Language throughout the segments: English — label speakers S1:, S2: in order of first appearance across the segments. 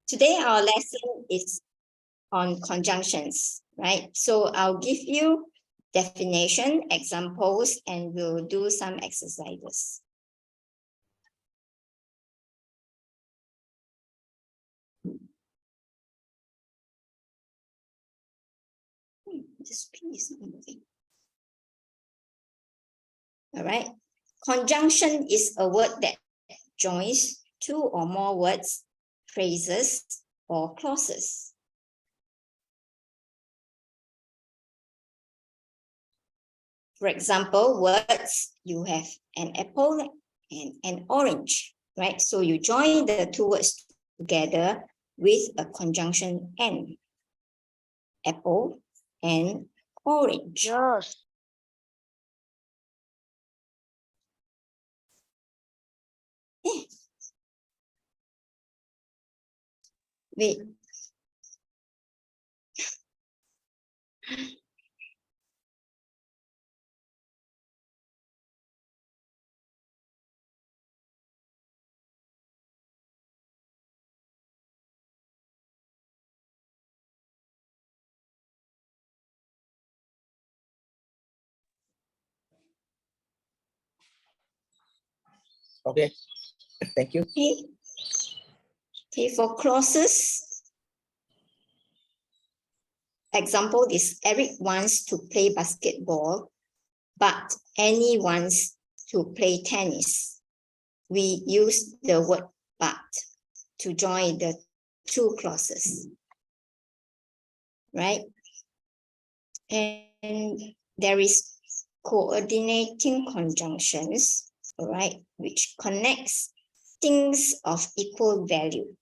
S1: Today our lesson is on conjunctions, right? So I'll give you definition, examples, and we'll do some exercises. This piece is moving. All right. Conjunction is a word that joins two or more words, phrases, or clauses. For example, words, you have an apple and an orange, right? So you join the two words together with a conjunction N. Apple and orange.
S2: Yes.
S1: Wait.
S3: Okay, thank you.
S1: Okay, for clauses, example is Eric wants to play basketball, but Annie wants to play tennis. We use the word but to join the two clauses, right? And there is coordinating conjunctions, all right, which connects things of equal value.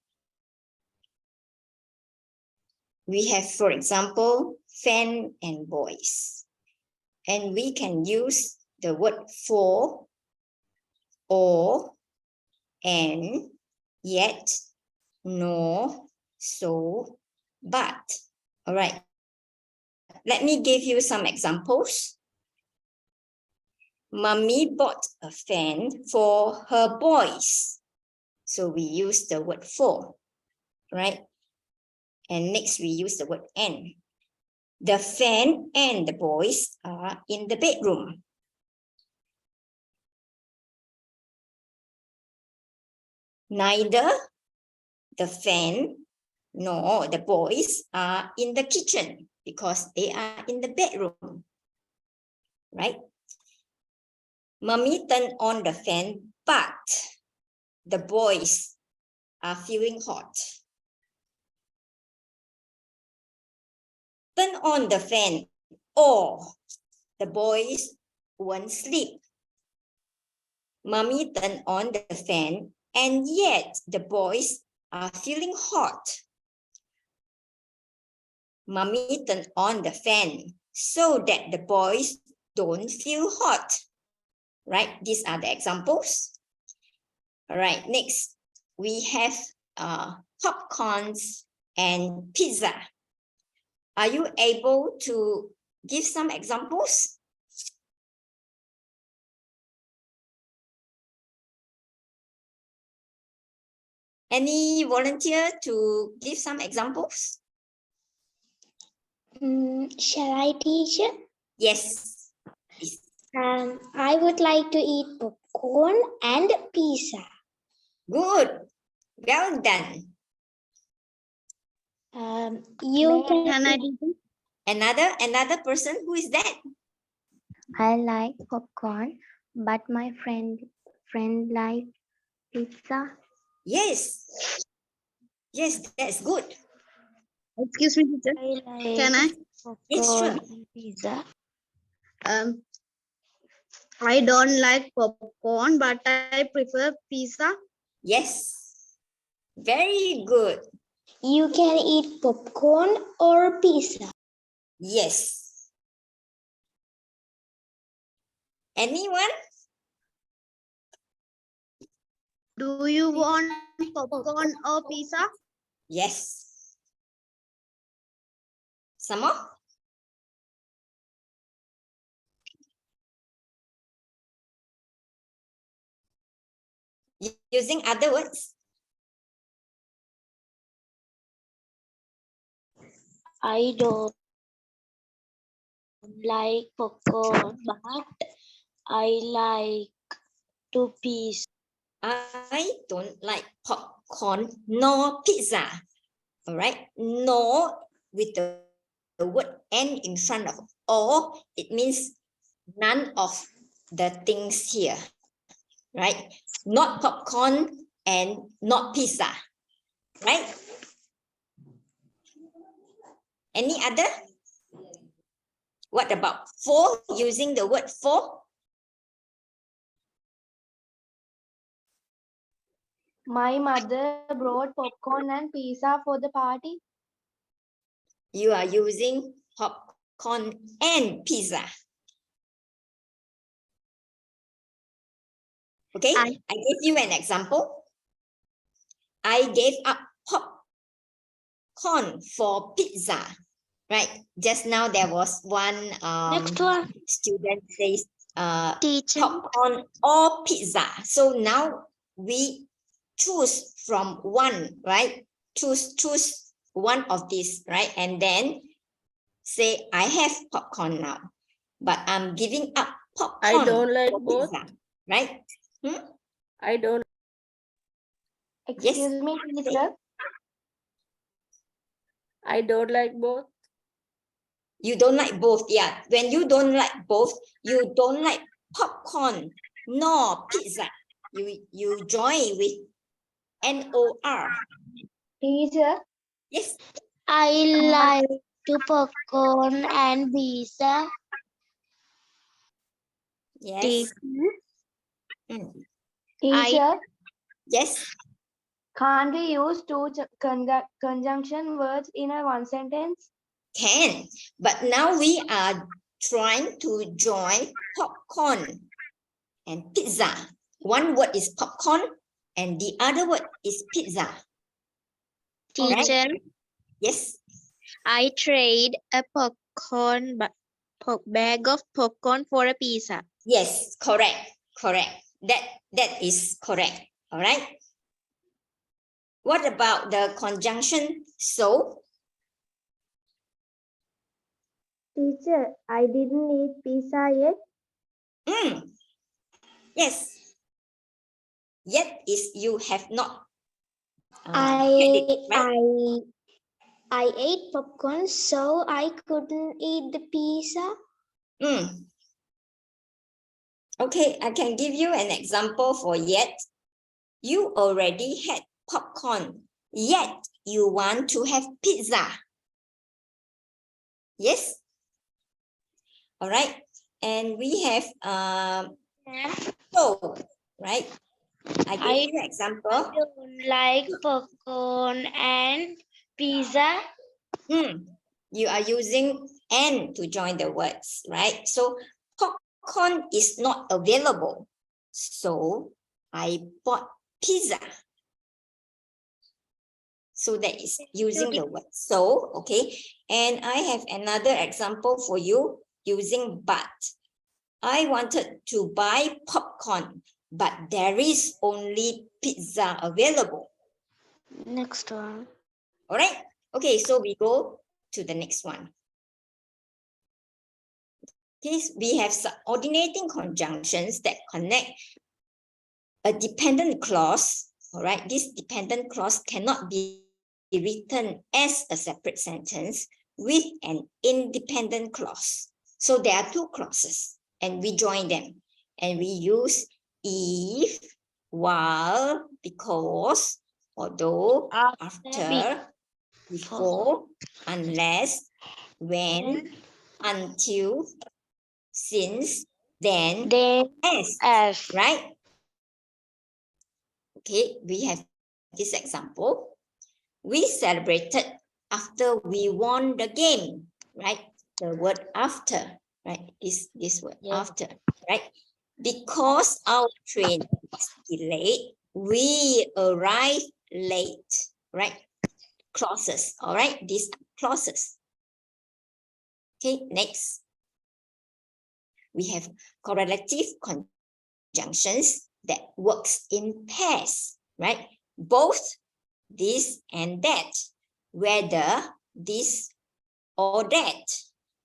S1: We have, for example, fan and boys. And we can use the word for, or, and, yet, nor, so, but. All right. Let me give you some examples. Mommy bought a fan for her boys. So we use the word for, right? And next we use the word and. The fan and the boys are in the bedroom. Neither the fan nor the boys are in the kitchen because they are in the bedroom, right? Mommy turned on the fan, but the boys are feeling hot. Turn on the fan, or the boys won't sleep. Mommy turned on the fan, and yet the boys are feeling hot. Mommy turned on the fan so that the boys don't feel hot. Right? These are the examples. All right, next we have popcorns and pizza. Are you able to give some examples? Any volunteer to give some examples?
S2: Shall I, teacher?
S1: Yes.
S2: I would like to eat popcorn and pizza.
S1: Good. Well done.
S2: You can.
S1: Another person, who is that?
S2: I like popcorn, but my friend likes pizza.
S1: Yes. Yes, that's good.
S4: Excuse me, teacher. Can I?
S1: Yes, sure.
S2: Pizza.
S4: I don't like popcorn, but I prefer pizza.
S1: Yes. Very good.
S2: You can eat popcorn or pizza.
S1: Yes. Anyone?
S4: Do you want popcorn or pizza?
S1: Yes. Some more? Using other words?
S2: I don't like popcorn, but I like to pizza.
S1: I don't like popcorn nor pizza. All right, nor with the word "and" in front of or, it means none of the things here, right? Not popcorn and not pizza, right? Any other? What about for? Using the word for?
S2: My mother brought popcorn and pizza for the party.
S1: You are using popcorn and pizza. Okay, I gave you an example. I gave up popcorn for pizza, right? Just now there was one
S2: Next one.
S1: student says
S4: Teacher.
S1: popcorn or pizza. So now we choose from one, right? Choose one of these, right? And then say I have popcorn now, but I'm giving up popcorn.
S5: I don't like
S1: for
S5: both.
S1: pizza, right?
S5: I don't.
S2: Excuse me, teacher.
S5: I don't like both.
S1: You don't like both, yeah. When you don't like both, you don't like popcorn nor pizza. You join with NOR.
S2: Teacher,
S1: Yes.
S2: I like to popcorn and pizza.
S1: Yes. Mm.
S2: Teacher,
S1: Yes.
S2: can't we use two conjunction words in a one sentence?
S1: Can. But now we are trying to join popcorn and pizza. One word is popcorn and the other word is pizza.
S4: Teacher,
S1: Yes.
S4: I trade a bag of popcorn for a pizza.
S1: Yes, correct. That is correct. All right. What about the conjunction so?
S2: Teacher, I didn't eat pizza yet.
S1: Yes. Yet is you have not. had it, right?
S2: I ate popcorn, so I couldn't eat the pizza.
S1: Okay, I can give you an example for yet. You already had popcorn, yet you want to have pizza. Yes? All right. And we have so, right? I give you an example.
S2: I don't like popcorn and pizza.
S1: You are using "and" to join the words, right? So popcorn is not available. So I bought pizza. So that is using the word so, okay? And I have another example for you using but. I wanted to buy popcorn, but there is only pizza available.
S2: Next one.
S1: All right. Okay, so we go to the next one. Okay, we have subordinating conjunctions that connect a dependent clause. All right, this dependent clause cannot be written as a separate sentence with an independent clause. So there are two clauses and we join them and we use if, while, because, although, after, before, unless, when, until, since, then, as, right? Okay, we have this example. We celebrated after we won the game, right? The word after, right? This word after, right? Because our train was delayed, we arrived late, right? Clauses, all right? These are clauses. Okay, next. We have correlative conjunctions that works in pairs, right? Both this and that, whether this or that.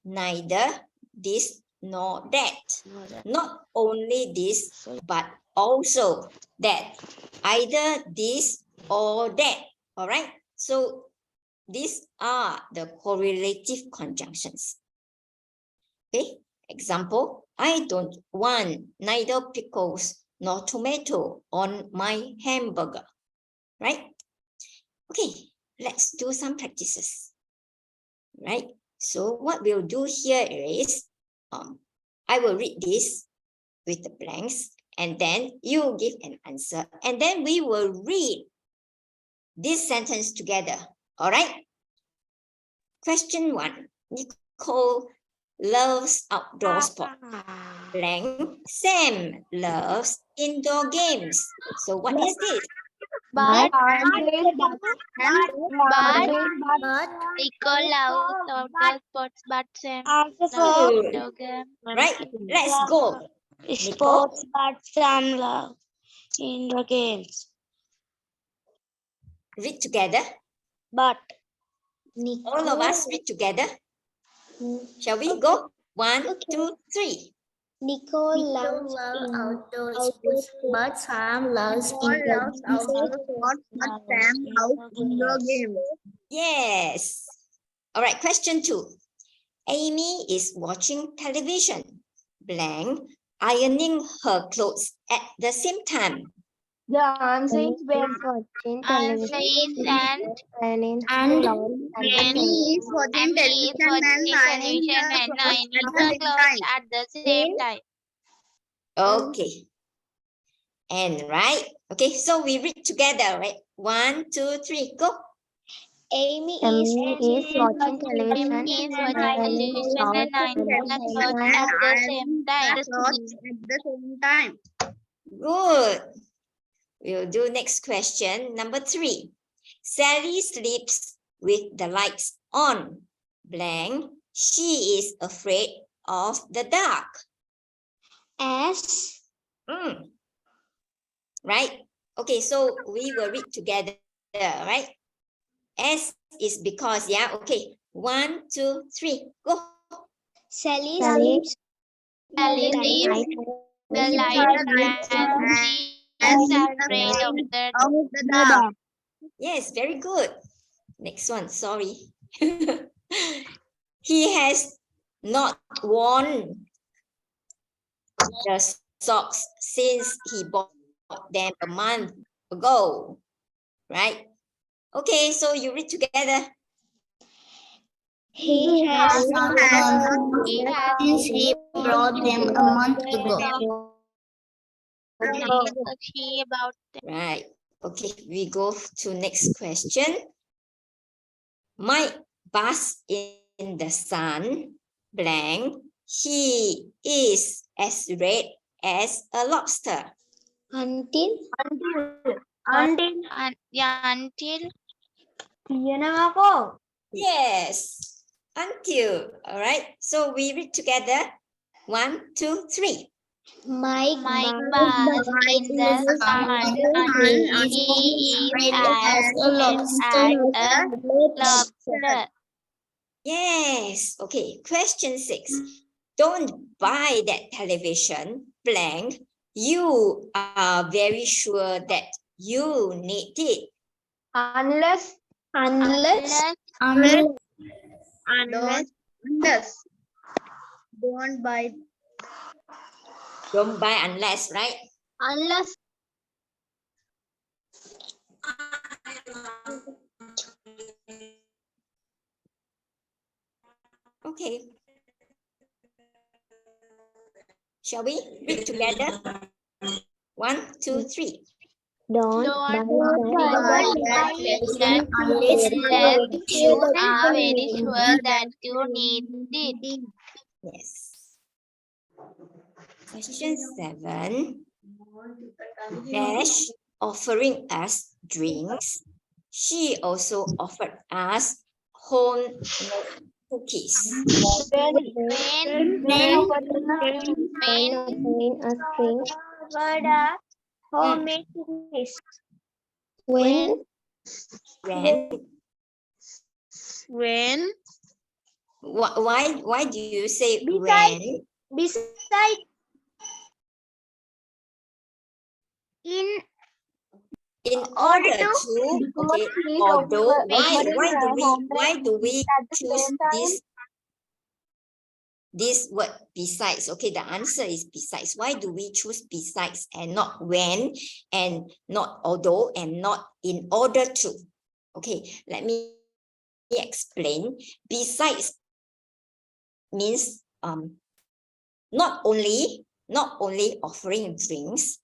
S1: Neither this nor that. Not only this, but also that. Either this or that. All right. So these are the correlative conjunctions. Okay. Example, I don't want neither pickles nor tomato on my hamburger. Right? Okay, let's do some practices. Right? So what we'll do here is, I will read this with the blanks, and then you give an answer, and then we will read this sentence together. All right? Question 1. Nicole loves outdoor sport. Blank. Sam loves indoor games. So what is this?
S2: But
S6: Nicole loves outdoor sports, but Sam
S1: Good.
S6: loves indoor games.
S1: Right? Let's go. Nicole,
S4: Sports, but some love indoor games.
S1: read together.
S4: But
S1: All of us read together. Shall we go? 1, 2, 3.
S4: Nicole loves outdoor sports, but Sam loves indoor games.
S1: Yes. All right, question 2. Amy is watching television. Blank, ironing her clothes at the same time.
S2: the answer is when
S6: Answer is and
S4: Amy is watching television and ironing her clothes
S6: at the same time.
S1: Okay. And right. Okay, so we read together, right? 1, 2, 3, go.
S4: Amy
S2: is
S4: watching television
S6: Amy is watching television and ironing her clothes at the same time.
S1: Good. We'll do next question. Number 3. Sally sleeps with the lights on. Blank. She is afraid of the dark.
S4: S.
S1: Right? Okay, so we will read together, right? S is because, yeah, okay. 1, 2, 3, go.
S4: Sally
S6: Sally sleeps the light and she is afraid of the
S4: dark.
S1: Yes, very good. Next one, sorry. He has not worn the socks since he bought them a month ago, right? Okay, so you read together.
S4: He has
S6: since
S4: he brought them a month ago.
S6: She about
S1: Right. Okay, we go to next question. Mike basks in the sun. Blank. He is as red as a lobster.
S4: Until
S1: Yes, until. All right. So we read together. 1, 2, 3.
S4: Mike
S6: basks in the sun until he is as red as a lobster.
S1: Yes. Okay. Question 6. Don't buy that television. Blank. You are very sure that you need it.
S2: unless
S4: don't buy
S1: Don't buy unless, right?
S4: unless
S1: Okay. Shall we read together? 1, 2, 3.
S6: Don't buy that television unless you are very sure that you need it.
S1: Yes. Question 7. Dash offering us drinks. She also offered us home cookies.
S2: homemade cookies.
S1: When
S4: when
S1: Why do you say
S2: Beside.
S1: when?
S2: Beside.
S1: In
S2: order
S1: order
S2: to-
S1: to,
S2: because
S1: okay,
S2: he is
S1: although
S2: offering
S1: why do we
S2: at the
S1: choose
S2: same time.
S1: this word besides? Okay, the answer is besides. Why do we choose besides and not when, and not although, and not in order to? Okay, let me explain. Besides means not only offering drinks,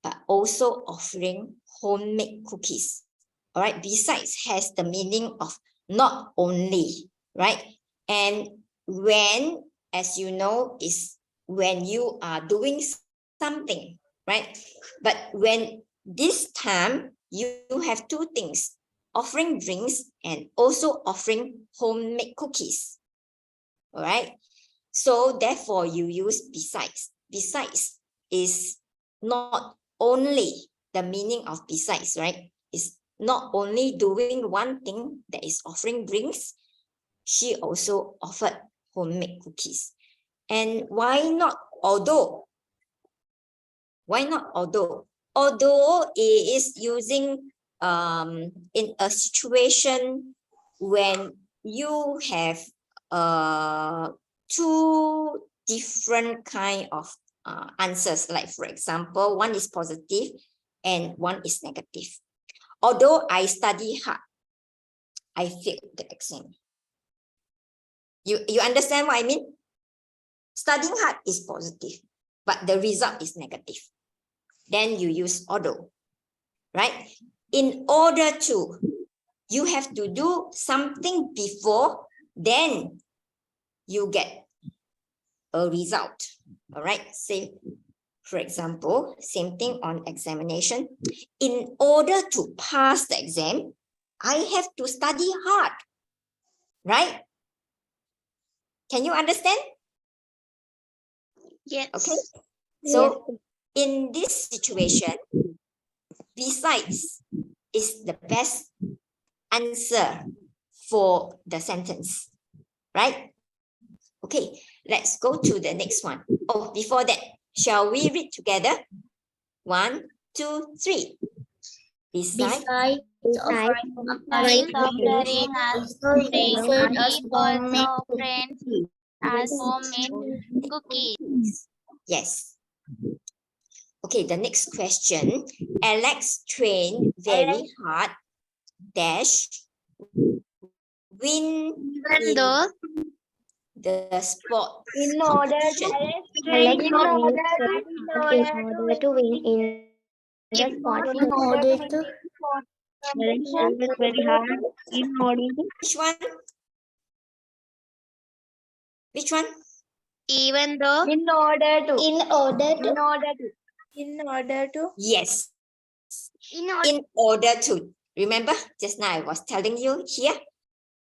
S1: but also offering homemade cookies. All right, besides has the meaning of not only, right? And when, as you know, is when you are doing something, right? But when this time you have two things, offering drinks and also offering homemade cookies. All right, so therefore you use besides. Besides is not only, the meaning of besides, right, is not only doing one thing, that is offering drinks, she also offered homemade cookies. And why not although? Why not although? Although it is using in a situation when you have two different kind of answers, like for example, one is positive and one is negative. Although I study hard, I failed the exam. You understand what I mean? Studying hard is positive, but the result is negative. Then you use although, right? In order to, you have to do something before, then you get a result. All right, say, for example, same thing on examination. In order to pass the exam, I have to study hard, right? Can you understand?
S6: Yes.
S1: Okay, so in this situation, besides is the best answer for the sentence, right? Okay, let's go to the next one. Oh, before that, shall we read together? 1, 2, 3. Besides,
S6: Offering us drinks, he also offers us homemade cookies.
S1: yes. Okay, the next question. Alex trained very hard, dash, win
S6: Even though
S1: the sport.
S2: In order to
S7: Alex
S2: in order
S7: to win in the sport.
S2: in order to
S7: very hard in order to
S1: Which one? Which one?
S6: even though
S2: in order to
S4: In order to.
S2: in order to
S7: in order to
S1: Yes,
S2: in order
S1: in order to. Remember, just now I was telling you here,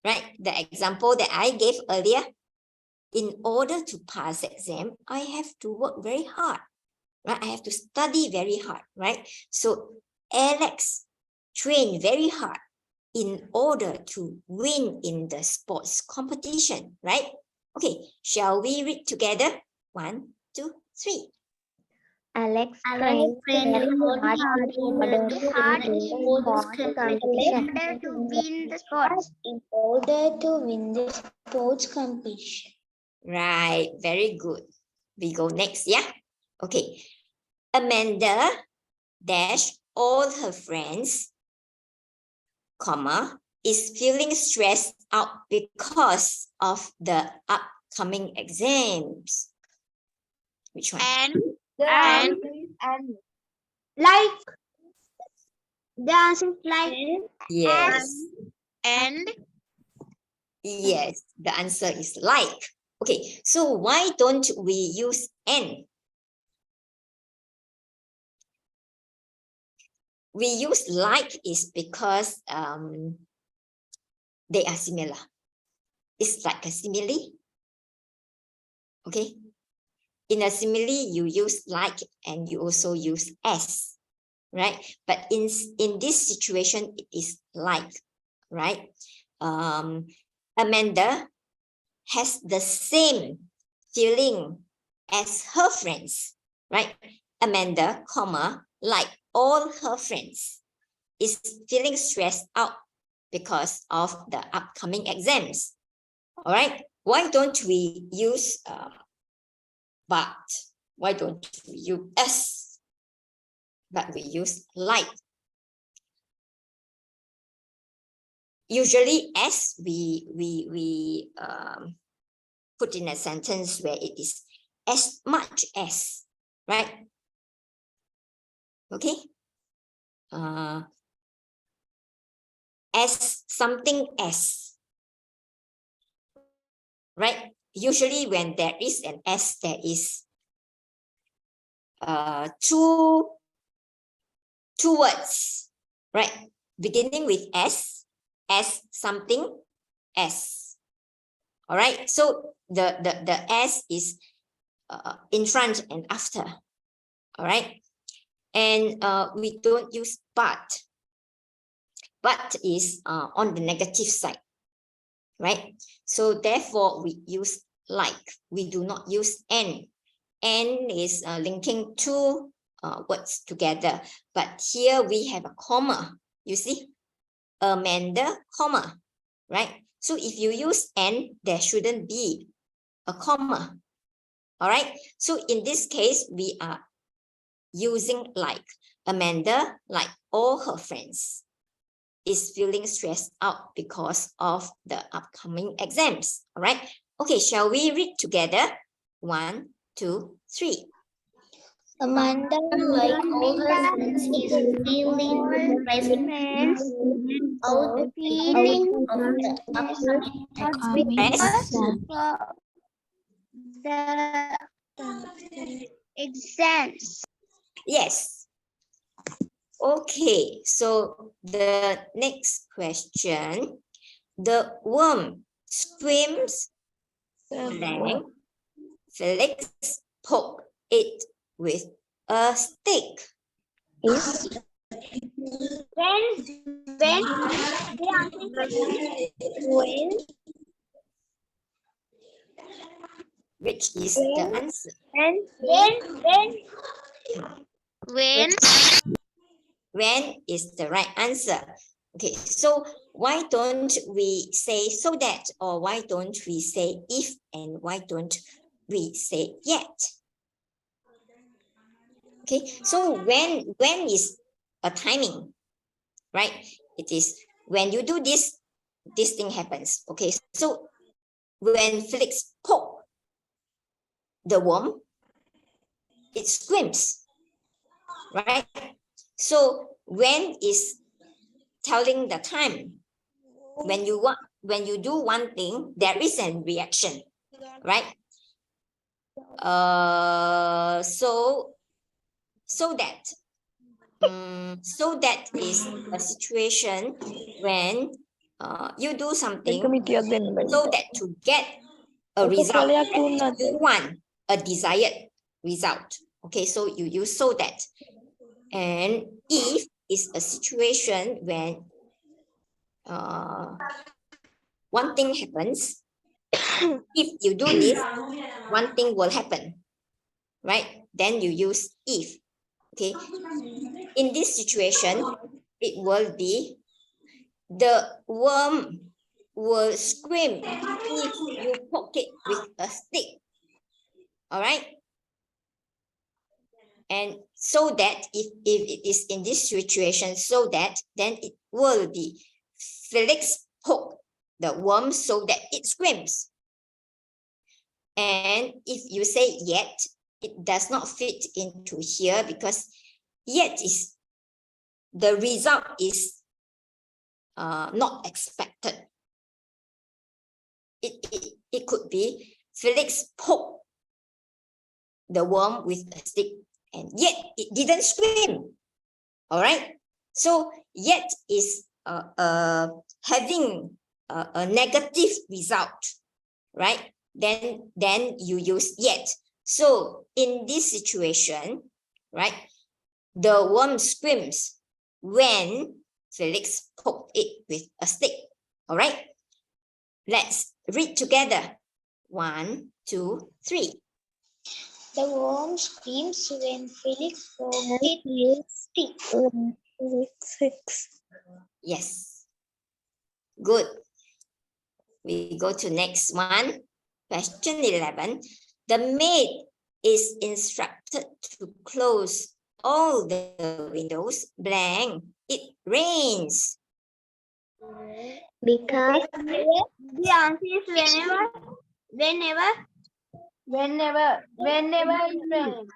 S1: right? The example that I gave earlier. In order to pass exam, I have to work very hard, right? I have to study very hard, right? So Alex trained very hard in order to win in the sports competition, right? Okay, shall we read together? 1, 2, 3.
S7: Alex
S4: Alex
S7: trained very hard in order to
S4: hard
S7: win
S4: in
S7: the
S4: order
S7: sport competition.
S2: to win the sports.
S4: in order to win the sports competition.
S1: Right, very good. We go next, yeah? Okay. Amanda dash all her friends, comma, is feeling stressed out because of the upcoming exams. Which one?
S6: and
S2: And like the answer is like
S1: Yes.
S6: and
S1: Yes, the answer is like. Okay, so why don't we use and? We use like is because they are similar. It's like a simile. Okay. In a simile, you use like and you also use as, right? But in this situation, it is like, right? Amanda has the same feeling as her friends, right? Amanda, comma, like all her friends, is feeling stressed out because of the upcoming exams. All right, why don't we use but? Why don't we use as? But we use like. Usually as we put in a sentence where it is as much as, right? Okay. As something as, right? Usually when there is an as, there is two words, right? Beginning with as something as. All right, so the as is in front and after. All right, and we don't use but. But is on the negative side, right? So therefore we use like. We do not use and. And is linking two words together, but here we have a comma. You see, Amanda, comma, right? So if you use and, there shouldn't be a comma. All right, so in this case we are using like. Amanda, like all her friends, is feeling stressed out because of the upcoming exams. All right, okay, shall we read together? 1, 2, 3.
S4: Amanda, like all her friends, is feeling stressed out of the upcoming
S6: exams.
S1: Yes. Okay, so the next question. The worm screams, blank. Felix poked it with a stick. Which is the answer? When is the right answer? Okay, so why don't we say so that, or why don't we say if, and why don't we say yet? Okay, so when is a timing, right? It is when you do this thing happens. Okay, so when Felix poked the worm, it screams, right? So when is telling the time? When you do one thing, there is a reaction, right? So that is a situation when you do something so that to get a result, you want a desired result. Okay, so you use so that. And if is a situation when one thing happens. If you do this, one thing will happen, right? Then you use if. Okay, in this situation, it will be the worm will scream if you poke it with a stick. All right, and so that if it is in this situation, so that then it will be Felix poke the worm so that it screams. And if you say yet, it does not fit into here because yet is the result is not expected. It could be Felix poked the worm with a stick and yet it didn't scream. All right, so yet is having a negative result, right? Then you use yet. So in this situation, right, the worm screams when Felix poked it with a stick. All right, let's read together. 1, 2, 3.
S4: The worm screams when Felix pokes it with stick.
S1: Yes. Good. We go to next one. Question 11. The maid is instructed to close all the windows blank. It rains.
S7: Because
S6: The answer is whenever it rains.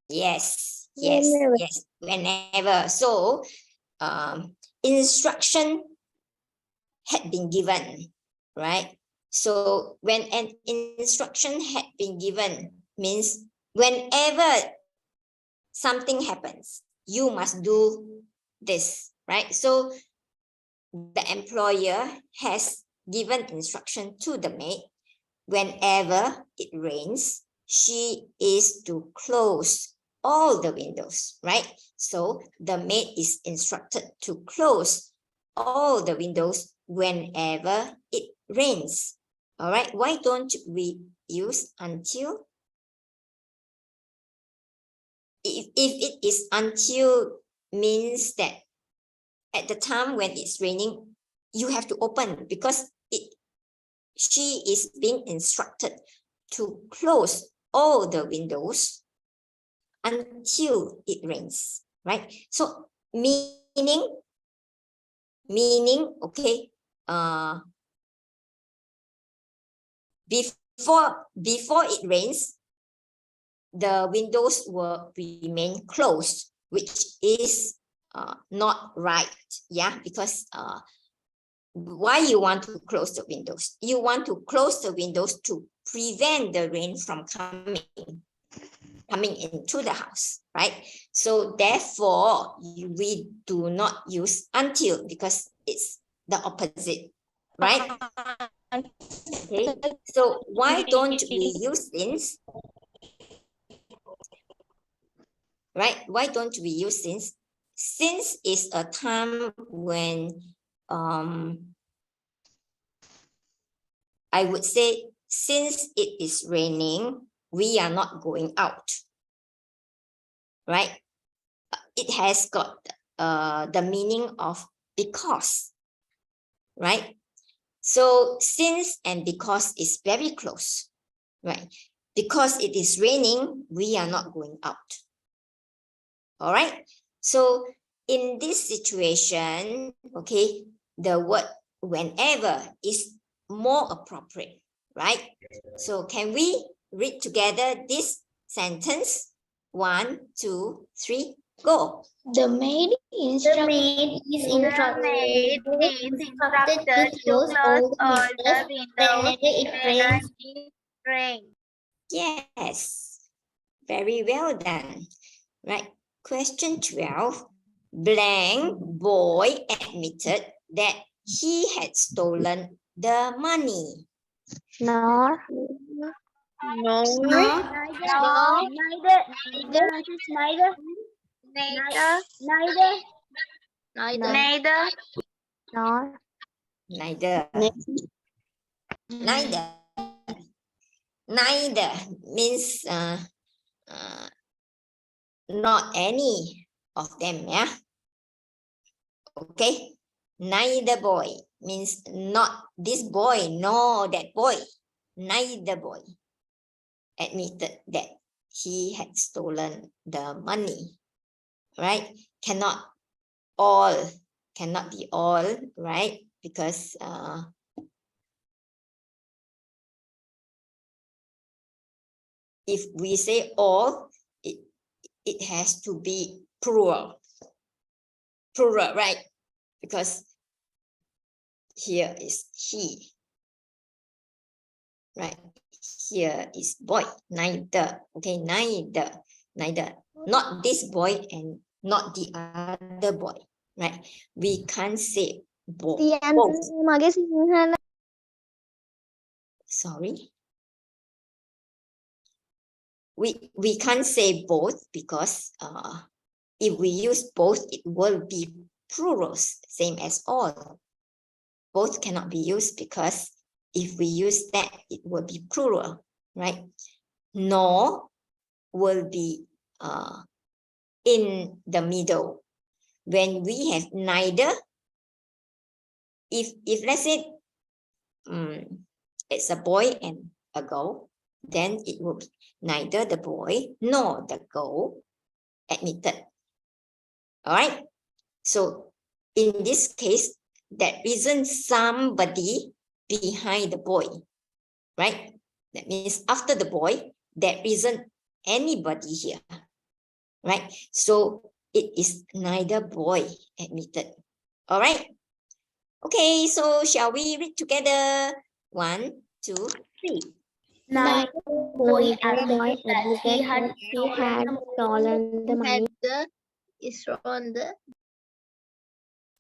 S1: Yes,
S7: Whenever.
S1: yes, whenever. So, instruction had been given, right? So, when an instruction had been given means whenever something happens, you must do this, right? So, the employer has given instruction to the maid. Whenever it rains, she is to close all the windows, right? So the maid is instructed to close all the windows whenever it rains. All right, why don't we use until? If it is until, means that at the time when it's raining, you have to open because she is being instructed to close all the windows until it rains, right? So meaning, okay, before it rains, the windows will remain closed, which is not right, yeah, because why you want to close the windows? You want to close the windows to prevent the rain from coming into the house, right? So therefore, we do not use until because it's the opposite, right? Okay, so why don't we use since? Right? Why don't we use since? Since is a time when I would say since it is raining, we are not going out, right? It has got the meaning of because, right? So since and because is very close, right? Because it is raining, we are not going out. All right. So in this situation, okay, the word whenever is more appropriate, right? So can we read together this sentence? 1, 2, 3, go.
S4: The maid is instructed to close all the windows whenever it rains.
S1: Yes, very well done. Right. Question 12. Blank boy admitted that he had stolen the money.
S7: nor nor
S1: Neither. Neither means not any of them, yeah. Okay. Neither boy means not this boy, nor that boy. Neither boy admitted that he had stolen the money, right? Cannot be all, right? Because if we say all, it has to be plural, right? Because here is he, right? Here is boy, neither, okay, neither, not this boy and not the other boy, right? We can't say both. Sorry. We can't say both because if we use both, it will be plurals, same as all. Both cannot be used because if we use that, it will be plural, right? Nor will be in the middle. When we have neither, if let's say it's a boy and a girl, then it will be neither the boy nor the girl admitted. All right. So in this case, there isn't somebody behind the boy, right? That means after the boy, there isn't anybody here, right? So it is neither boy admitted. All right. Okay, so shall we read together? 1, 2, 3.
S4: Neither boy
S7: Boy
S4: admitted that he had
S7: stolen the money.
S6: Is on the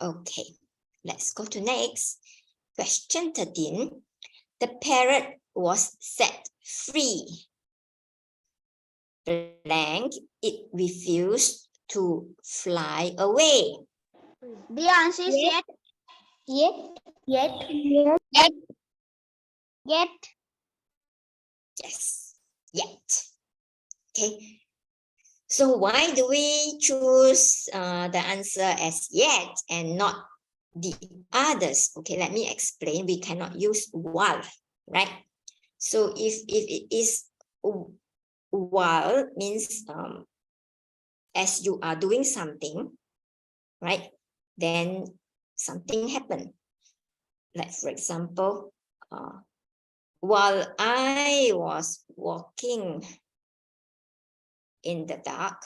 S1: Okay, let's go to next. Question 13. The parrot was set free. Blank, it refused to fly away.
S6: The answer is yet.
S1: Yes, yet. Okay. So why do we choose the answer as yet and not the others? Okay, let me explain. We cannot use while, right? So if it is while means as you are doing something, right? Then something happened. Like for example, while I was walking in the dark,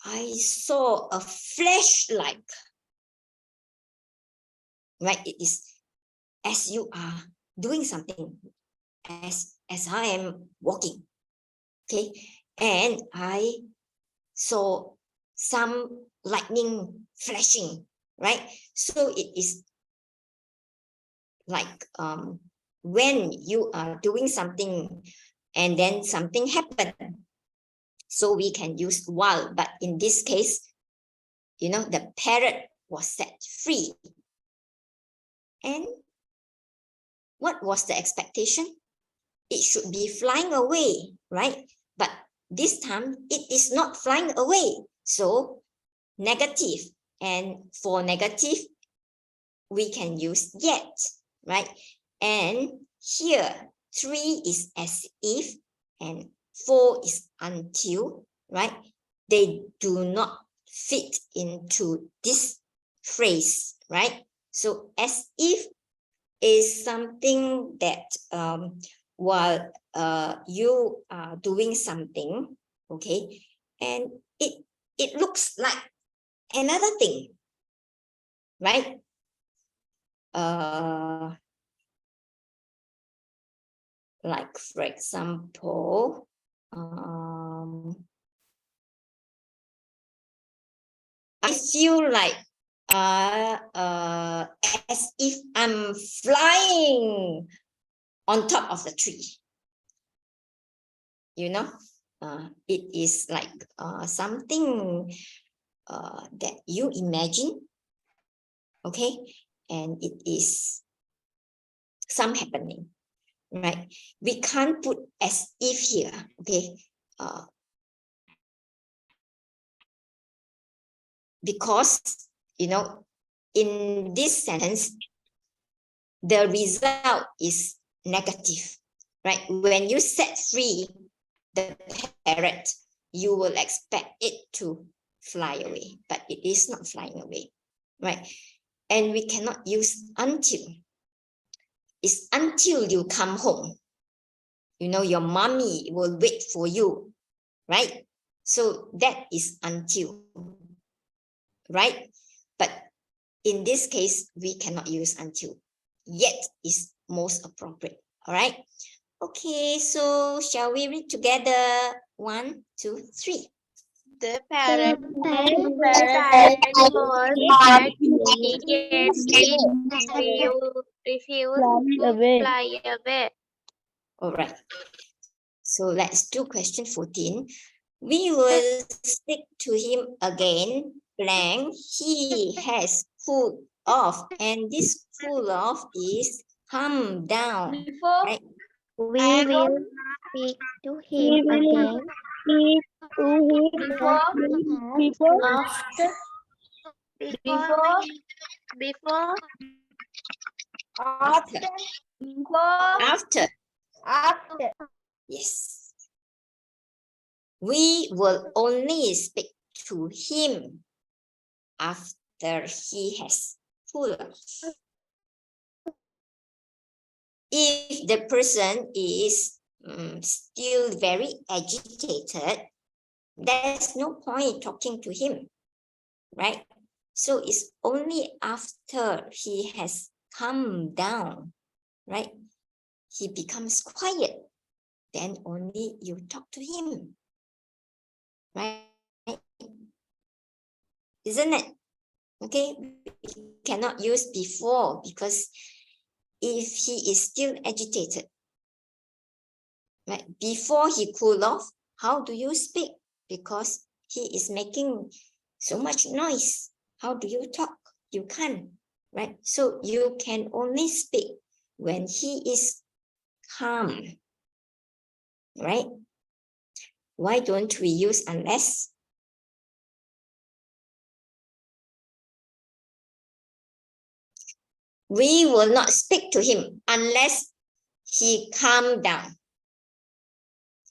S1: I saw a flashlight. Right? It is as you are doing something, as I am walking. Okay, and I saw some lightning flashing, right? So it is like when you are doing something and then something happened. So we can use while, but in this case, you know, the parrot was set free. And what was the expectation? It should be flying away, right? But this time it is not flying away. So negative. And for negative, we can use yet, right? And here 3 is as if and 4 is until, right? They do not fit into this phrase, right? So as if is something that while you are doing something, okay, and it looks like another thing, right? Like for example, I feel like as if I'm flying on top of the tree. You know, it is like something that you imagine, okay, and it is some happening, right? We can't put as if here, okay, because, you know, in this sentence, the result is negative, right? When you set free the parrot, you will expect it to fly away, but it is not flying away, right? And we cannot use until. It's until you come home. You know, your mommy will wait for you, right? So that is until, right? But in this case, we cannot use until. Yet is most appropriate, all right? Okay, so shall we read together? 1, 2, 3.
S6: the parrot refused to fly away.
S1: All right. So let's do question 14. We will stick to him again. Blank. He has full of, and this full of is come down.
S2: Before.
S1: Right?
S7: We will speak to him again.
S2: Before.
S4: After.
S2: Before.
S6: Before.
S2: After. Before.
S1: After.
S2: After.
S1: Yes. We will only speak to him after he has cooled off. If the person is still very agitated, there's no point talking to him, right? So it's only after he has calmed down, right? He becomes quiet, then only you talk to him, right? Isn't it? Okay, we cannot use before because if he is still agitated, right? Before he cool off, how do you speak? Because he is making so much noise. How do you talk? You can't, right? So you can only speak when he is calm, right? Why don't we use unless? We will not speak to him unless he calm down.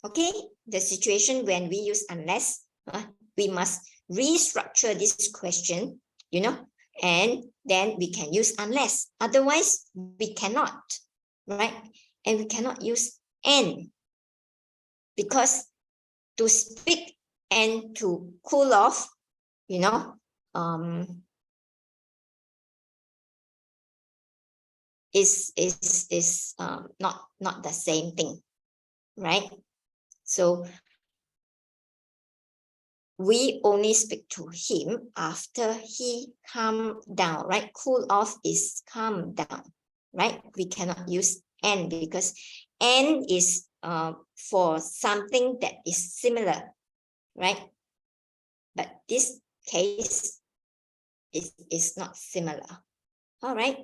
S1: Okay, the situation when we use unless, we must restructure this question, you know, and then we can use unless. Otherwise, we cannot, right? And we cannot use and, because to speak and to cool off, you know, is not the same thing, right? So we only speak to him after he calm down, right? Cool off is calm down, right? We cannot use and because and is for something that is similar, right? But this case is not similar. All right.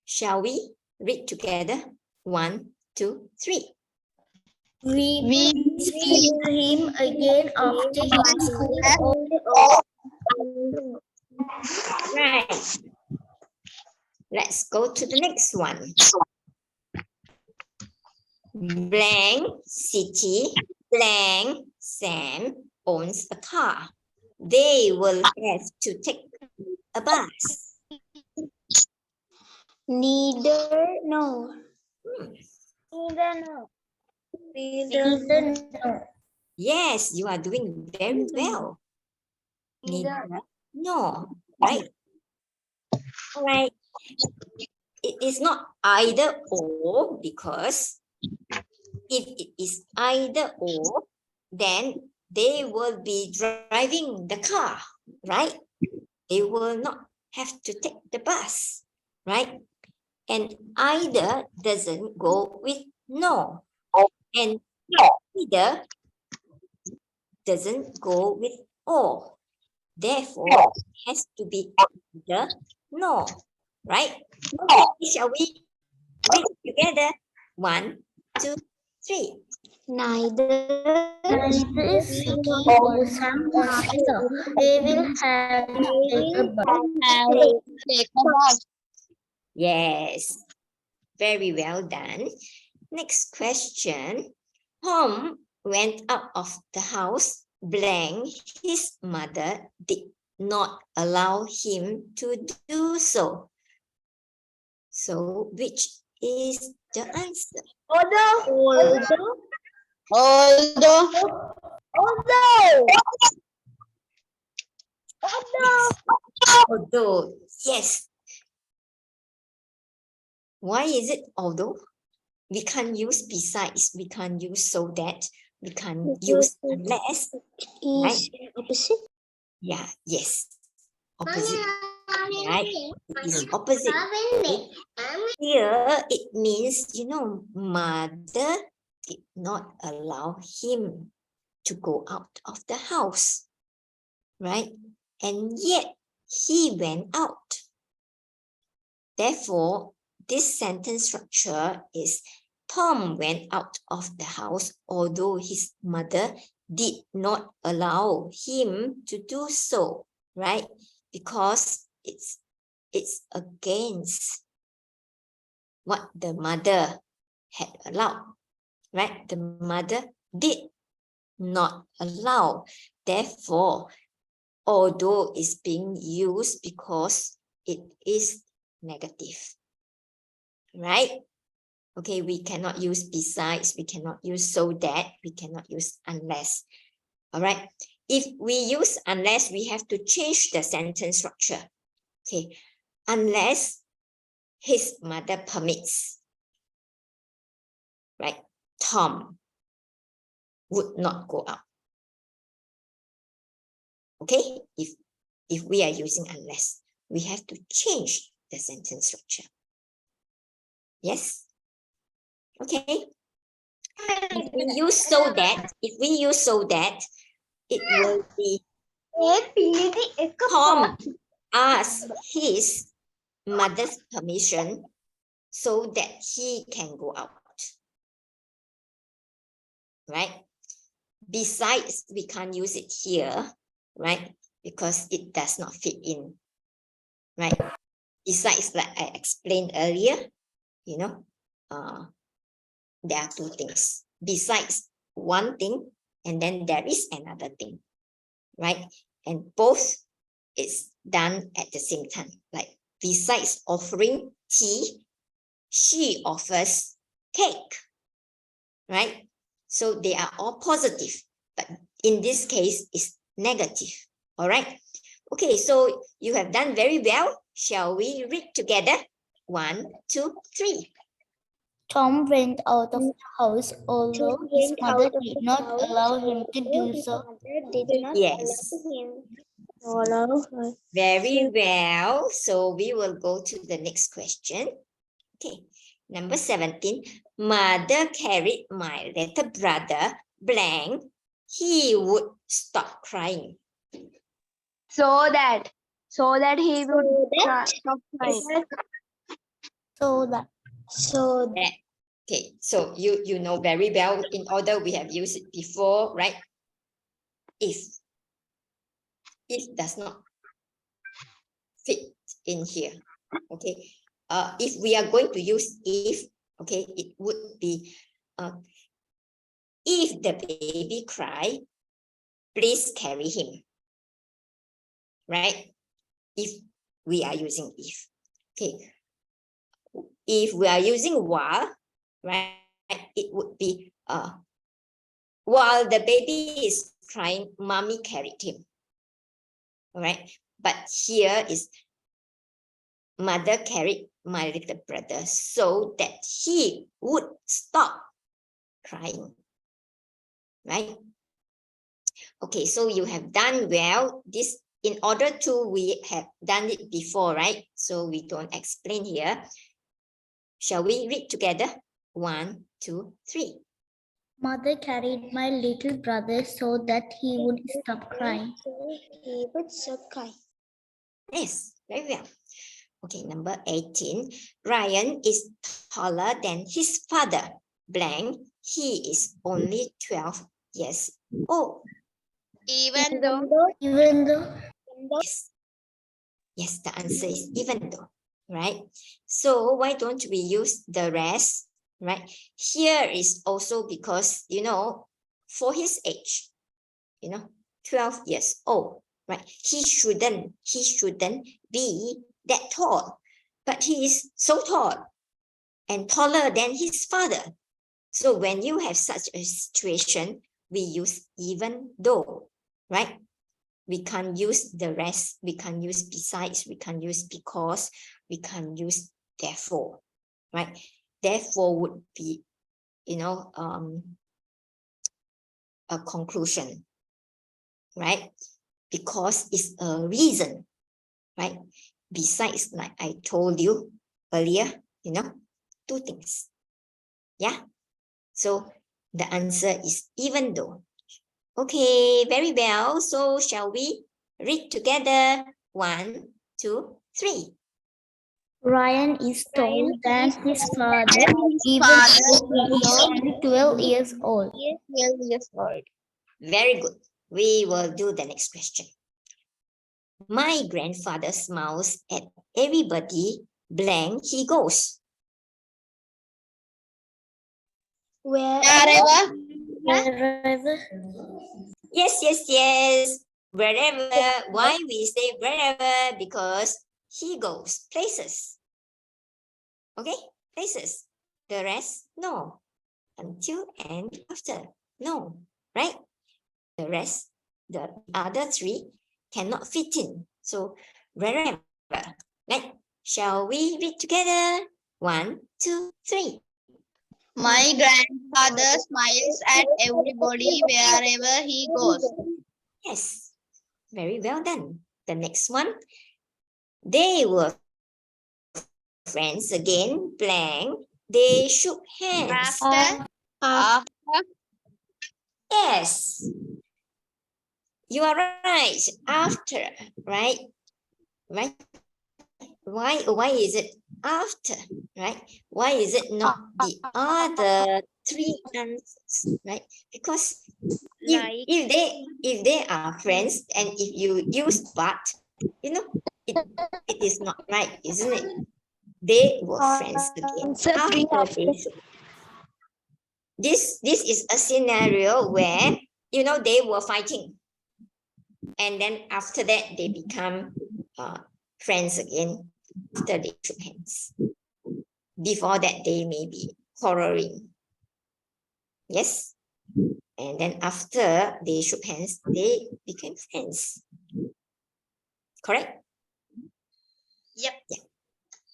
S1: Shall we read together? 1, 2, 3.
S4: We will speak to him again after he has cooled off.
S1: Right. Let's go to the next one. Blank city, blank Sam owns a car. They will have to take a bus.
S7: Neither no.
S2: Neither no.
S4: Neither no.
S1: Yes, you are doing very well.
S2: Neither.
S1: No, right? All right. It is not either or because if it is either or, then they will be driving the car, right? They will not have to take the bus, right? And either doesn't go with no. And either doesn't go with or. Therefore, it has to be either no, right? Okay, shall we read together? 1, 2, 3.
S7: Neither
S4: Neither Vicky or Sam either. They will have to take a bus.
S1: Yes, very well done. Next question. Tom went out of the house. Blank, his mother did not allow him to do so. So, which is the answer?
S2: Although.
S1: Although, yes. Why is it although? We can't use besides, we can't use so that, we can't use unless, right?
S7: opposite.
S1: Yeah, yes. Opposite, right? It is opposite. Here, it means, you know, mother did not allow him to go out of the house, right? And yet, he went out. Therefore, this sentence structure is Tom went out of the house although his mother did not allow him to do so, right? Because it's against what the mother had allowed, right? The mother did not allow. Therefore, although is being used because it is negative, right? Okay, we cannot use besides, we cannot use so that, we cannot use unless. All right, if we use unless, we have to change the sentence structure. Okay, unless his mother permits, right? Tom would not go out. Okay, if we are using unless, we have to change the sentence structure. Yes. Okay. If we use so that, it will be Tom asked his mother's permission so that he can go out. Right? Besides, we can't use it here, right? Because it does not fit in. Right? Besides, like I explained earlier, you know, there are two things. Besides one thing, and then there is another thing, right? And both is done at the same time. Like besides offering tea, she offers cake, right? So they are all positive, but in this case, it's negative. All right. Okay, so you have done very well. Shall we read together? 1, 2, 3.
S4: Tom went out of the house, although his mother did not allow him to do so.
S1: Yes. Very well. So we will go to the next question. Okay. Number 17. Mother carried my little brother blank. He would stop crying.
S2: So that he would stop crying.
S1: Okay, so you know very well, in order we have used it before, right? If does not fit in here. Okay, if we are going to use if, okay, it would be if the baby cry, please carry him, right? If we are using if. Okay, if we are using while, right, it would be while the baby is crying, mommy carried him. All right, but here is mother carried my little brother so that he would stop crying, right? Okay, so you have done well. This, in order to, we have done it before, right? So we don't explain here. Shall we read together? 1, 2, 3.
S4: Mother carried my little brother so that he would stop crying.
S1: Yes, very well. Okay, number 18. Ryan is taller than his father. Blank, he is only 12 years old.
S6: Even though.
S1: Yes, the answer is even though, right? So why don't we use the rest, right? Here is also because, you know, for his age, you know, 12 years old, right? He shouldn't be that tall, but he is so tall and taller than his father. So when you have such a situation, we use even though, right? We can't use the rest. We can't use besides. We can't use because. We can't use therefore, right? Therefore would be, you know, a conclusion, right? Because it's a reason, right? Besides, like I told you earlier, you know, two things. Yeah. So the answer is even though. Okay, very well. So shall we read together? 1, 2, 3.
S4: Ryan is taller than his father, even though he is only 12 years old.
S6: 12 years old.
S1: Very good. We will do the next question. My grandfather smiles at everybody blank he goes.
S6: Wherever.
S4: Wherever
S1: Yes. Wherever. Why we say wherever? Because he goes places. Okay, places. The rest, no. Until and after, no. Right? The rest, the other three cannot fit in. So wherever. Right? Shall we read together? 1, 2, 3.
S6: My grandfather smiles at everybody wherever he goes.
S1: Yes, very well done. The next one. They were friends again, blank. They shook hands.
S6: After.
S1: Yes. You are right. After, right? Right? Why is it after, right? Why is it not the other three answers, right? Because if they are friends and if you use but, you know, it is not right, isn't it? They were friends again. After they shook. This is a scenario where, you know, they were fighting. And then after that, they become friends again after they shook hands. Before that, they may be quarreling. Yes. And then after they shook hands, they became friends. Correct?
S6: Yep.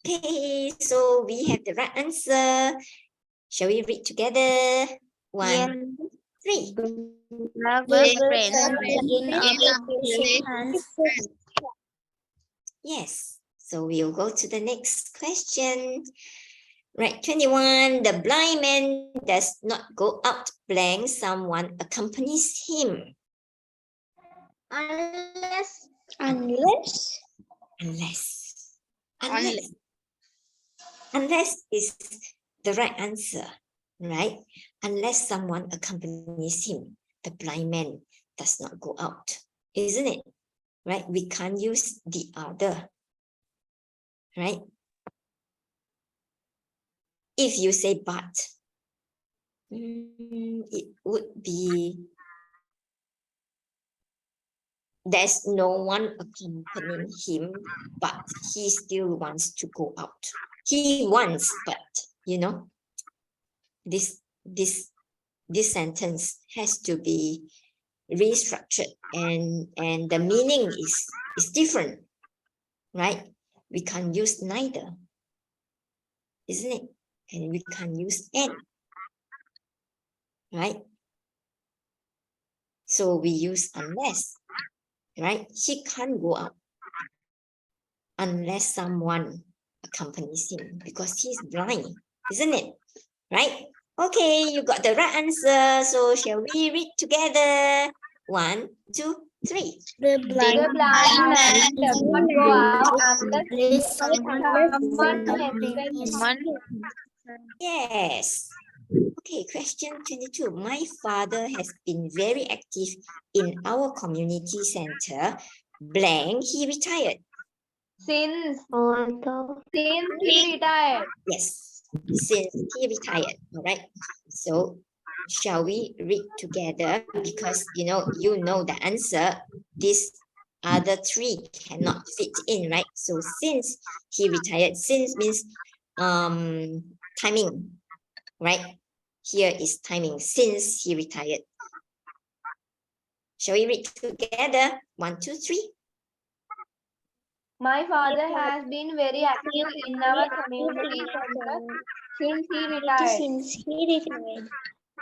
S1: Okay, so we have the right answer. Shall we read together? 1, 3. Yes. So we'll go to the next question. Right, 21. The blind man does not go out blank. Someone accompanies him. Unless is the right answer, right? Unless someone accompanies him, the blind man does not go out, isn't it? Right? We can't use the other, right? If you say but, it would be there's no one accompanying him, but he still wants to go out. He wants, but you know, this sentence has to be restructured, and the meaning is different, right? We can't use neither, isn't it? And we can't use and, right? So we use unless, right? He can't go out unless someone accompanies him because he's blind, isn't it? Right? Okay, you got the right answer. So shall we read together? 1, 2, 3.
S2: The blind man does not go out unless someone
S1: Yes. Okay, question 22. My father has been very active in our community center. Blank, he retired.
S2: Since he retired.
S1: Yes, since he retired. All right. So shall we read together? Because you know the answer. These other three cannot fit in, right? So since he retired, since means timing, right? Here is timing since he retired. Shall we read together? 1, 2, 3.
S2: My father has been very active in our community center since he retired.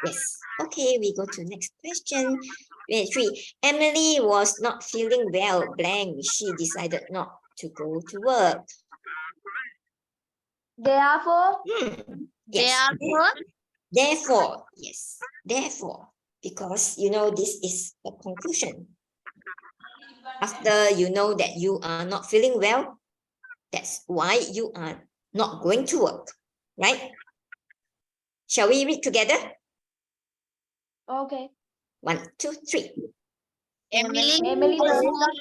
S1: Yes. Okay, we go to next question. 3. Emily was not feeling well. Blank. She decided not to go to work.
S2: Therefore,
S1: Yes. Therefore, yes. Therefore, because this is a conclusion. After you know that you are not feeling well, That's why you are not going to work, right? Shall we read together?
S2: Okay.
S1: 1, 2, 3.
S6: Emily
S2: Emily
S6: was
S2: was
S6: not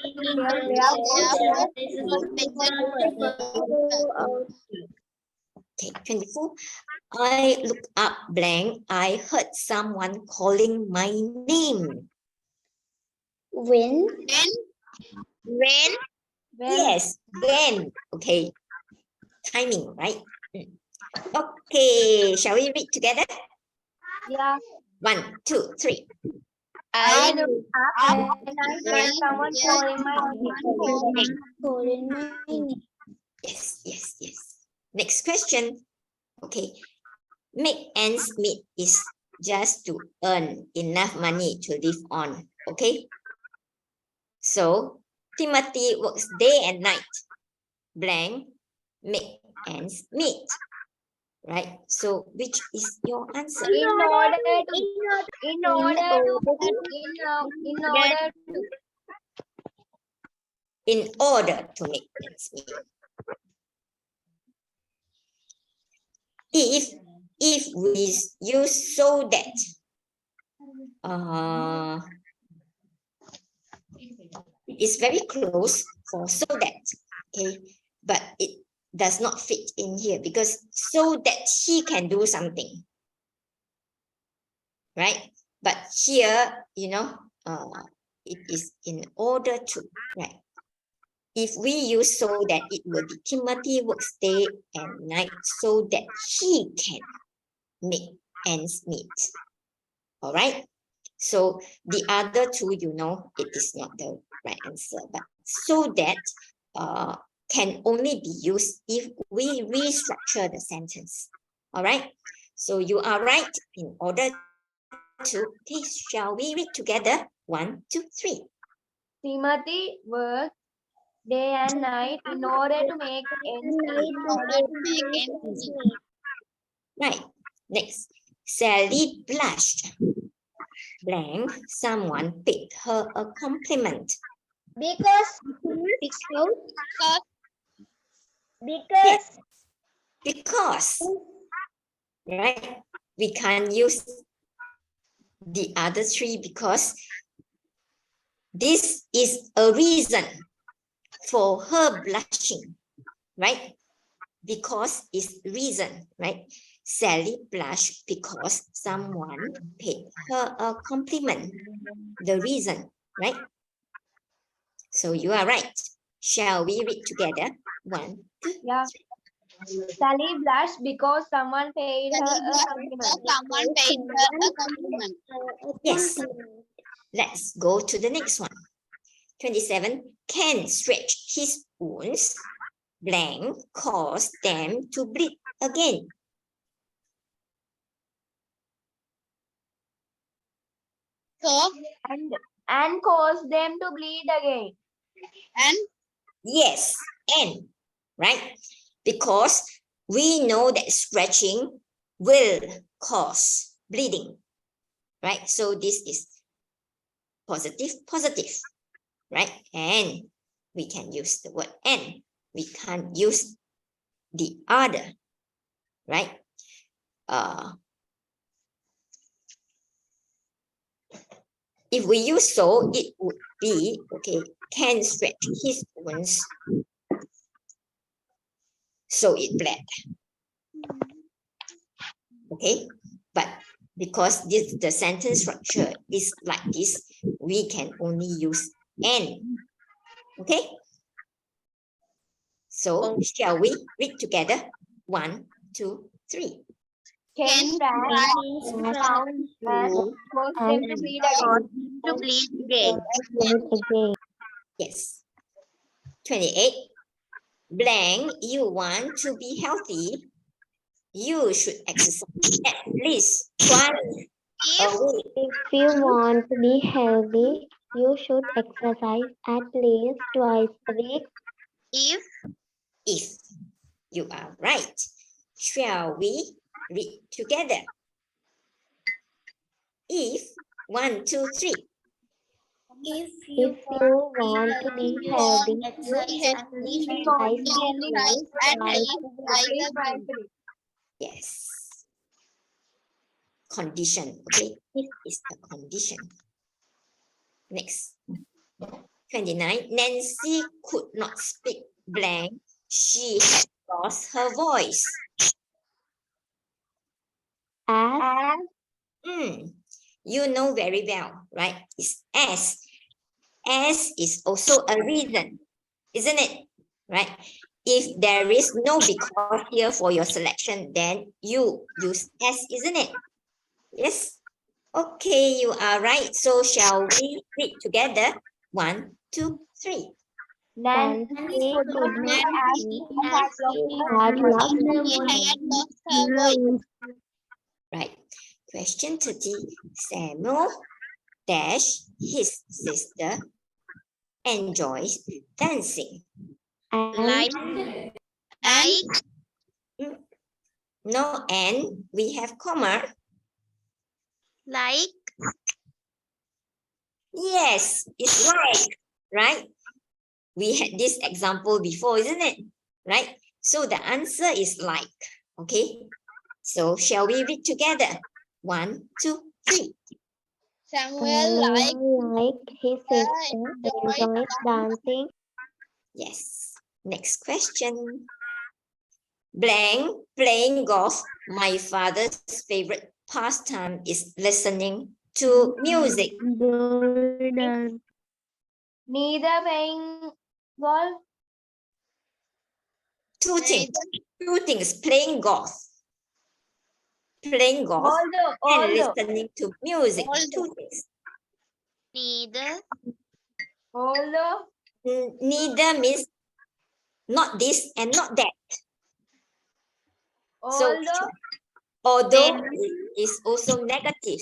S2: not
S6: feeling
S2: well,
S1: Okay, 24. I looked up blank. I heard someone calling my name.
S4: When
S6: when
S1: Yes, when. Okay, timing, right? Okay, shall we read together?
S2: Yeah.
S1: 1, 2, 3.
S2: I
S6: I
S2: looked up and I heard someone calling my name.
S1: Yes, yes, yes. Next question. Okay, make ends meet is just to earn enough money to live on. Okay, so Timothy works day and night. Blank, make ends meet. Right, so which is your answer?
S2: In order to
S1: In order to make ends meet. If we use so that, it's very close for so that, okay, but it does not fit in here because so that he can do something, right? But here, you know, it is in order to, right? If we use so that, it will be Timothy works day and night so that he can make ends meet. All right. So the other two, you know, it is not the right answer, but so that can only be used if we restructure the sentence. All right. So you are right in order to. Okay, shall we read together? 1, 2, 3.
S2: Timothy worked day and night in order to make ends meet.
S1: Right. Next, Sally blushed. Blank, someone paid her a compliment.
S4: because
S1: Yes, because, right? We can't use the other three because this is a reason for her blushing, right? Because is reason, right? Sally blushed because someone paid her a compliment. The reason, right? So you are right. Shall we read together? 1, 2,
S2: Yeah. Sally blushed because someone paid her a compliment.
S1: Yes. Let's go to the next one. 27. Ken stretched his wounds. Blank caused them to bleed again.
S2: And caused them to bleed again.
S1: Yes, and, right? Because we know that stretching will cause bleeding, right? So this is positive, right? And we can use the word and. We can't use the other, right? If we use so, it would be, okay, Ken stretch his wounds so it bled. Okay, but because this the sentence structure is like this, we can only use and. Okay, so shall we read together? 1, 2, 3.
S2: Ken found and caused them to bleed again.
S1: Yes. 28. Blank, you want to be healthy, you should exercise at least twice a week.
S7: If you want to be healthy, you should exercise at least twice a week.
S1: If you are right, shall we read together? If 1, 2, 3.
S4: If
S7: If you want to be healthy,
S1: Yes. Condition. Okay. This is the condition. Next. 29. Nancy could not speak blank. She had lost her voice.
S7: as
S1: You know very well, right? It's as. As is also a reason, isn't it? Right? If there is no because here for your selection, then you use as, isn't it? Yes. Okay, you are right. So shall we read together? 1, 2, 3.
S7: Nancy could not speak as she had lost her voice.
S1: Right. Question 30. Samuel dash his sister enjoys dancing.
S7: And
S1: No, and we have comma.
S6: Like
S1: Yes, it's right? We had this example before, isn't it? Right? So the answer is like. Okay. So shall we read together? 1, 2, 3.
S6: Samuel
S7: like his sister enjoys dancing.
S1: Yes. Next question. Blank playing golf. My father's favorite pastime is listening to music.
S2: Neither playing golf.
S1: Two things. Playing golf. Playing golf and listening to music. Two things.
S6: neither
S2: Although
S1: Neither means not this and not that. So although it is also negative.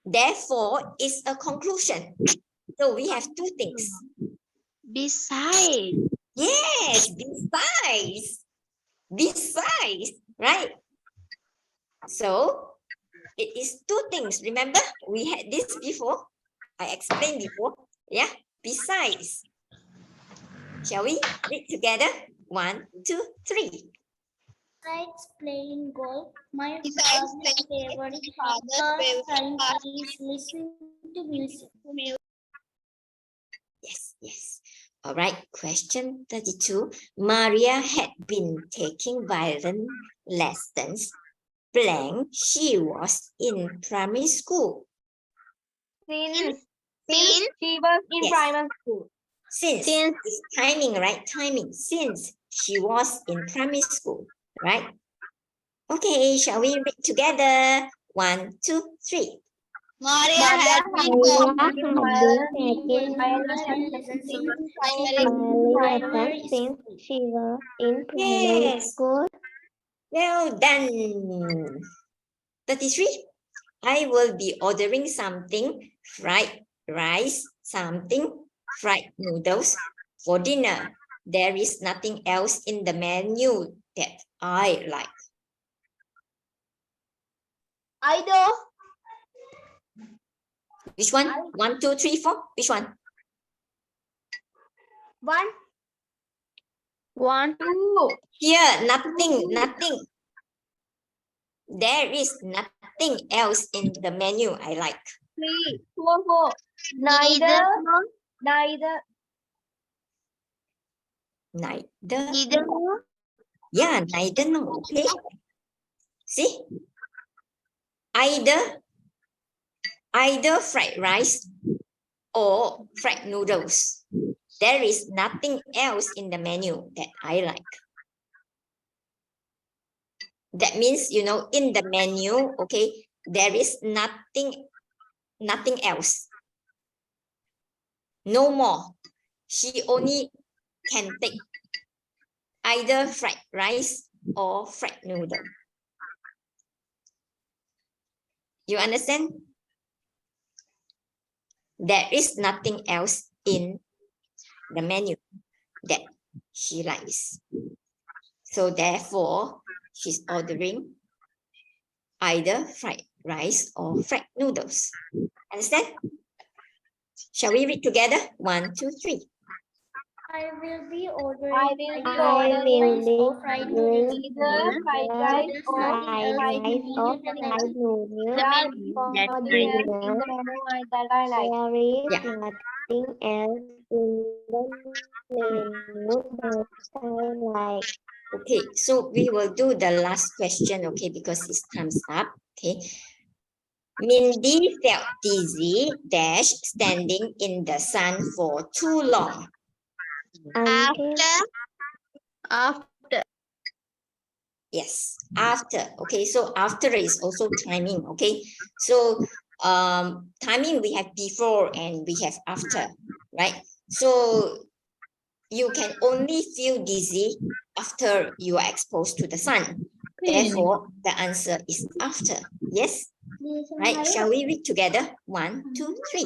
S1: Therefore, it's a conclusion. So we have two things.
S6: besides
S1: Yes, besides, right? So it is two things. Remember, we had this before. I explained before. Yeah, besides. Shall we read together? 1, 2, 3.
S4: Besides playing golf, my
S6: Besides
S4: father's favorite pastime is listening to music.
S1: Yes. All right, question 32. Maria had been taking violin lessons. Blank, she was in primary school.
S2: since
S6: since
S2: she was in
S1: Yes.
S2: primary school.
S1: Since it's timing, right? Timing. Since she was in primary school, right? Okay, shall we read together? 1, 2, 3.
S6: Maria had been
S7: Since she was in primary
S1: Yes.
S7: school.
S1: Well done. 33. I will be ordering something fried rice, something fried noodles for dinner. There is nothing else in the menu that I like.
S2: I do.
S1: Which one? 1, 2, 3, 4. Which one?
S2: 1,
S5: One.
S2: 2,
S1: Here, nothing. There is nothing else in the menu I like.
S2: 3, 4. Neither.
S1: Yeah, neither no. Okay. See? Either fried rice or fried noodles. There is nothing else in the menu that I like. That means, you know, in the menu, okay, there is nothing else. No more. She only can take either fried rice or fried noodle. You understand? There is nothing else in the menu that she likes. So therefore, she's ordering either fried rice or fried noodles. Understand? Shall we read together? 1, 2, 3.
S4: I will be ordering
S2: I will be
S4: either
S2: ordering
S4: fried noodles
S2: either fried rice or
S7: fried
S2: fried
S7: rice or
S2: noodles.
S7: fried noodles
S6: The
S2: That
S6: menu
S2: for
S6: that
S2: dinner
S6: I
S2: in
S7: dinner.
S2: the menu that I like.
S7: There is
S1: Yeah.
S7: nothing else in the menu that I like.
S1: Okay, so we will do the last question, okay, because it's time's up. Okay. Mindy felt dizzy dash standing in the sun for too long.
S7: Until
S6: after
S1: Yes, after. Okay, so after is also timing. Okay, so timing we have before and we have after, right? So you can only feel dizzy after you are exposed to the sun. Therefore, the answer is after. Yes, right? Shall we read together? 1, 2, 3.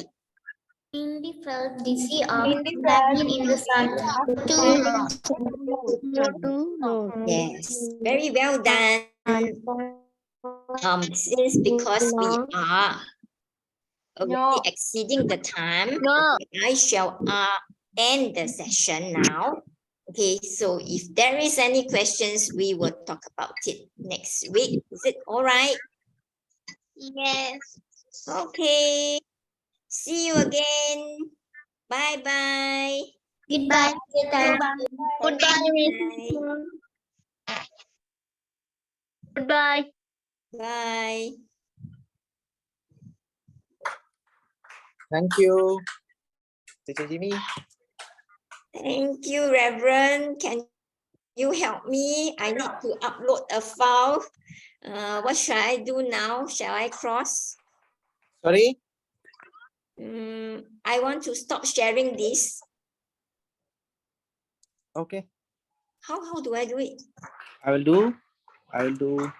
S4: Mindy felt dizzy
S2: Mindy
S4: after
S2: felt
S4: standing in the sun for too long.
S1: Yes, very well done. Since because we are already exceeding the time,
S6: No.
S1: I shall end the session now. Okay, so if there is any questions, we will talk about it next week. Is it all right?
S6: Yes.
S1: Okay. See you again. Bye-bye.
S4: Goodbye.
S6: Goodbye, Miss. Goodbye.
S1: Bye.
S3: Thank you, Teacher Jimmy.
S1: Thank you, Reverend. Can you help me? I need to upload a file. What shall I do now? Shall I cross?
S3: Sorry.
S1: I want to stop sharing this.
S3: Okay.
S1: How do I do it?
S3: I will do